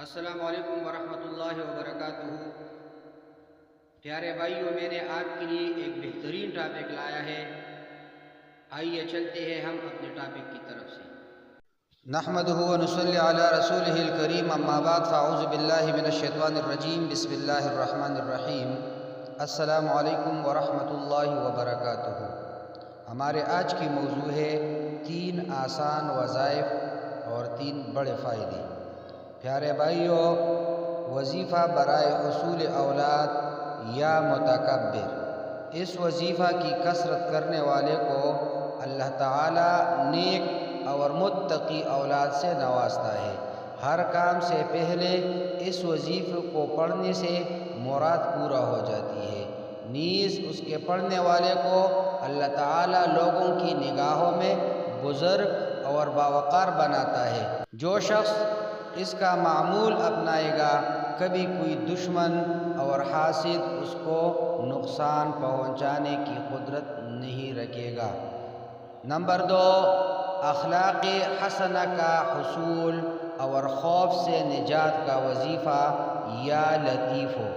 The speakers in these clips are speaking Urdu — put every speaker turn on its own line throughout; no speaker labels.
السلام علیکم ورحمۃ اللہ وبرکاتہ۔ پیارے بھائیوں، میں نے آپ کے لیے ایک بہترین ٹاپک لایا ہے۔ آئیے چلتے ہیں ہم اپنے ٹاپک کی طرف سے۔ نحمدہ ونصلی علی رسولہ الکریم، اما بعد فاعوذ باللہ من الشیطان الرجیم، بسم اللہ الرحمن الرحیم۔ السلام علیکم ورحمۃ اللہ وبرکاتہ۔ ہمارے آج کی موضوع ہے 3 آسان وظائف اور 3 بڑے فائدے۔ پیارے بھائیوں، وظیفہ برائے حصول اولاد یا متکبر، اس وظیفہ کی کثرت کرنے والے کو اللہ تعالی نیک اور متقی اولاد سے نوازتا ہے۔ ہر کام سے پہلے اس وظیفے کو پڑھنے سے مراد پورا ہو جاتی ہے، نیز اس کے پڑھنے والے کو اللہ تعالی لوگوں کی نگاہوں میں بزرگ اور باوقار بناتا ہے۔ جو شخص اس کا معمول اپنائے گا، کبھی کوئی دشمن اور حاسد اس کو نقصان پہنچانے کی قدرت نہیں رکھے گا۔ نمبر 2، اخلاق حسنہ کا حصول اور خوف سے نجات کا وظیفہ یا لطیف ہو۔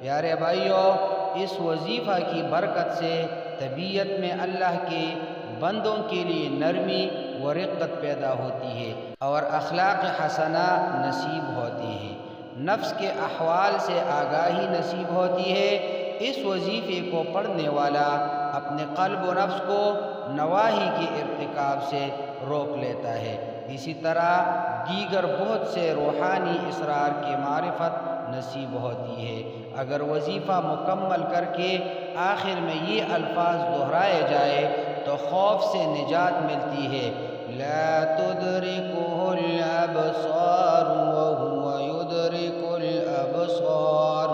پیارے بھائیوں، اس وظیفہ کی برکت سے طبیعت میں اللہ کے بندوں کے لیے نرمی و رقت پیدا ہوتی ہے اور اخلاق حسنہ نصیب ہوتی ہے، نفس کے احوال سے آگاہی نصیب ہوتی ہے۔ اس وظیفے کو پڑھنے والا اپنے قلب و نفس کو نواہی کے ارتکاب سے روک لیتا ہے۔ اسی طرح دیگر بہت سے روحانی اسرار کی معرفت نصیب ہوتی ہے۔ اگر وظیفہ مکمل کر کے آخر میں یہ الفاظ دہرائے جائے تو خوف سے نجات ملتی ہے۔ لا تدرکہ الابصار وہو یدرک الابصار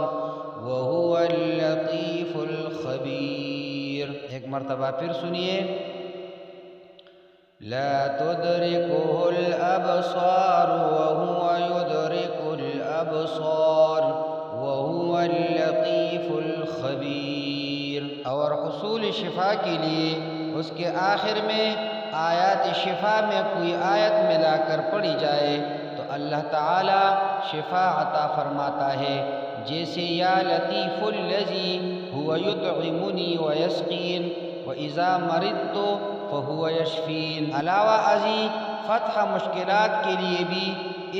وہو اللطیف الخبیر۔ ایک مرتبہ پھر سنیے، لا تدرکہ الابصار وہو یدرک الابصار وہو اللطیف الخبیر۔ اور حصول شفا کے لیے اس کے آخر میں آیات شفا میں کوئی آیت ملا کر پڑھی جائے تو اللہ تعالی شفا عطا فرماتا ہے، جیسے یا لطیف الذی هو یطعمنی ویسقین واذا مرضت فهو یشفین۔ علاوہ ازیں فتح مشکلات کے لیے بھی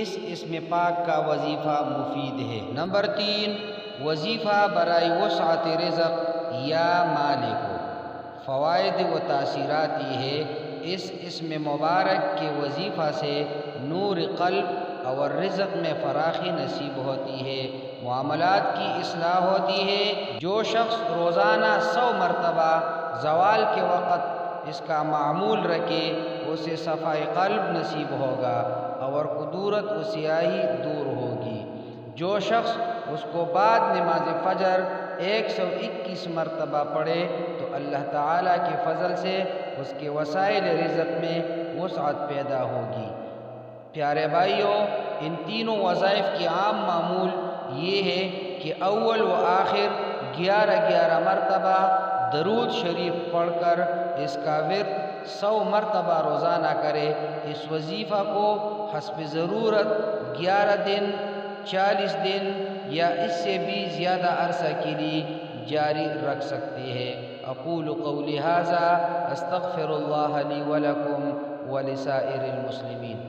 اس اسم پاک کا وظیفہ مفید ہے۔ نمبر 3، وظیفہ برائے وسعت رزق یا مال کو۔ فوائد و تاثیرات یہ ہے، اس اسم مبارک کے وظیفہ سے نور قلب اور رزق میں فراخی نصیب ہوتی ہے، معاملات کی اصلاح ہوتی ہے۔ جو شخص روزانہ 100 مرتبہ زوال کے وقت اس کا معمول رکھے، اسے صفائی قلب نصیب ہوگا اور کدورت و سیاہی دور ہوگی۔ جو شخص اس کو بعد نماز فجر 121 مرتبہ پڑھے تو اللہ تعالیٰ کے فضل سے اس کے وسائل رزق میں وسعت پیدا ہوگی۔ پیارے بھائیوں، ان تینوں وظائف کی عام معمول یہ ہے کہ اول و آخر 11 مرتبہ درود شریف پڑھ کر اس کا ورد 100 مرتبہ روزانہ کرے۔ اس وظیفہ کو حسب ضرورت 11 دن، 40 دن یا اس سے بھی زیادہ عرصہ کے لیے جاری رکھ سکتے ہیں۔ اقول قولی ھذا استغفر اللہ لی ولکم ولسائر المسلمین۔